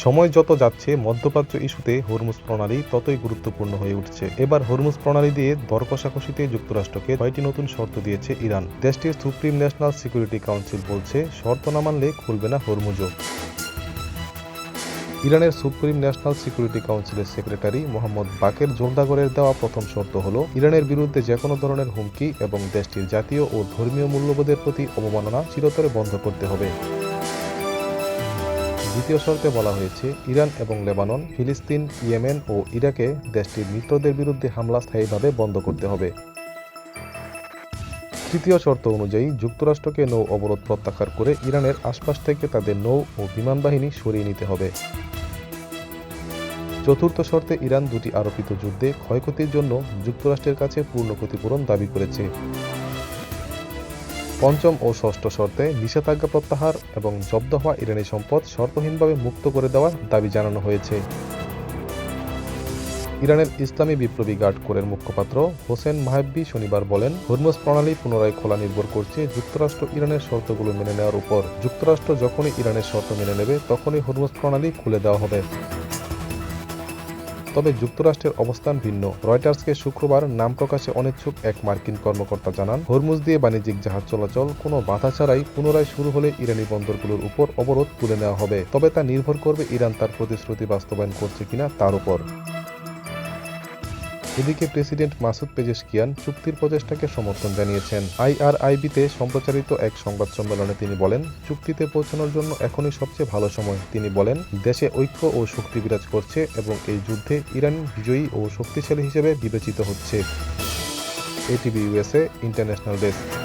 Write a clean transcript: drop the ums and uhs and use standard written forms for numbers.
সময় যত যাচ্ছে মধ্যপ্রাচ্য ইস্যুতে হরমুজ প্রণালী ততই গুরুত্বপূর্ণ হয়ে উঠছে। এবার হরমুজ প্রণালী দিয়ে দর কষাকষিতে যুক্তরাষ্ট্রকে 6টি নতুন শর্ত দিয়েছে ইরান। দেশটির সুপ্রিম ন্যাশনাল সিকিউরিটি কাউন্সিল বলছে, শর্ত না মানলে খুলবে না হরমুজও। ইরানের সুপ্রিম ন্যাশনাল সিকিউরিটি কাউন্সিলের সেক্রেটারি মোহাম্মদ বাকের জোরদাগরের দেওয়া প্রথম শর্ত হল, ইরানের বিরুদ্ধে যে কোনো ধরনের হুমকি এবং দেশটির জাতীয় ও ধর্মীয় মূল্যবোধের প্রতি অবমাননা চিরতরে বন্ধ করতে হবে। দ্বিতীয় শর্তে বলা হয়েছে, ইরান এবং লেবানন, ফিলিস্তিন, ইয়েমেন ও ইরাকে দেশটির মিত্রদের বিরুদ্ধে হামলা স্থায়ীভাবে বন্ধ করতে হবে। তৃতীয় শর্ত অনুযায়ী যুক্তরাষ্ট্রকে নৌ অবরোধ প্রত্যাহার করে ইরানের আশপাশ থেকে তাদের নৌ ও বিমান বাহিনী সরিয়ে নিতে হবে। চতুর্থ শর্তে ইরান দুটি আরোপিত যুদ্ধে ক্ষয়ক্ষতির জন্য যুক্তরাষ্ট্রের কাছে পূর্ণ ক্ষতিপূরণ দাবি করেছে। পঞ্চম ও ষষ্ঠ শর্তে নিষেধাজ্ঞা প্রত্যাহার এবং জব্দ হওয়া ইরানি সম্পদ শর্তহীনভাবে মুক্ত করে দেওয়ার দাবি জানানো হয়েছে। ইরানের ইসলামী বিপ্লবী গার্ড কোরের মুখপাত্র হোসেন মাহব্বি শনিবার বলেন, হরমুজ প্রণালী পুনরায় খোলা নির্ভর করছে যুক্তরাষ্ট্র ইরানের শর্তগুলো মেনে নেওয়ার উপর। যুক্তরাষ্ট্র যখনই ইরানের শর্ত মেনে নেবে তখনই হরমুজ প্রণালী খুলে দেওয়া হবে। তবে যুক্তরাষ্ট্রের অবস্থান ভিন্ন। রয়টার্সকে শুক্রবার নাম প্রকাশে অনিচ্ছুক এক মার্কিন কর্মকর্তা জানান, হরমুজ দিয়ে বাণিজ্যিক জাহাজ চলাচল কোনো বাধা ছাড়াই পুনরায় শুরু হলে ইরানি বন্দরগুলোর উপর অবরোধ তুলে নেওয়া হবে। তবে তা নির্ভর করবে ইরান তার প্রতিশ্রুতি বাস্তবায়ন করছে কিনা তার উপর। এদিকে প্রেসিডেন্ট মাসুদ পেজেশকিয়ান চুক্তির প্রচেষ্টাকে সমর্থন জানিয়েছেন। আইআরআইবিতে সম্প্রচারিত এক সংবাদ সম্মেলনে তিনি বলেন, চুক্তিতে পৌঁছানোর জন্য এখনই সবচেয়ে ভালো সময়। তিনি বলেন, দেশে ঐক্য ও শক্তি বিরাজ করছে এবং এই যুদ্ধে ইরান বিজয়ী ও শক্তিশালী হিসেবে বিবেচিত হচ্ছে। ATV USA international desk.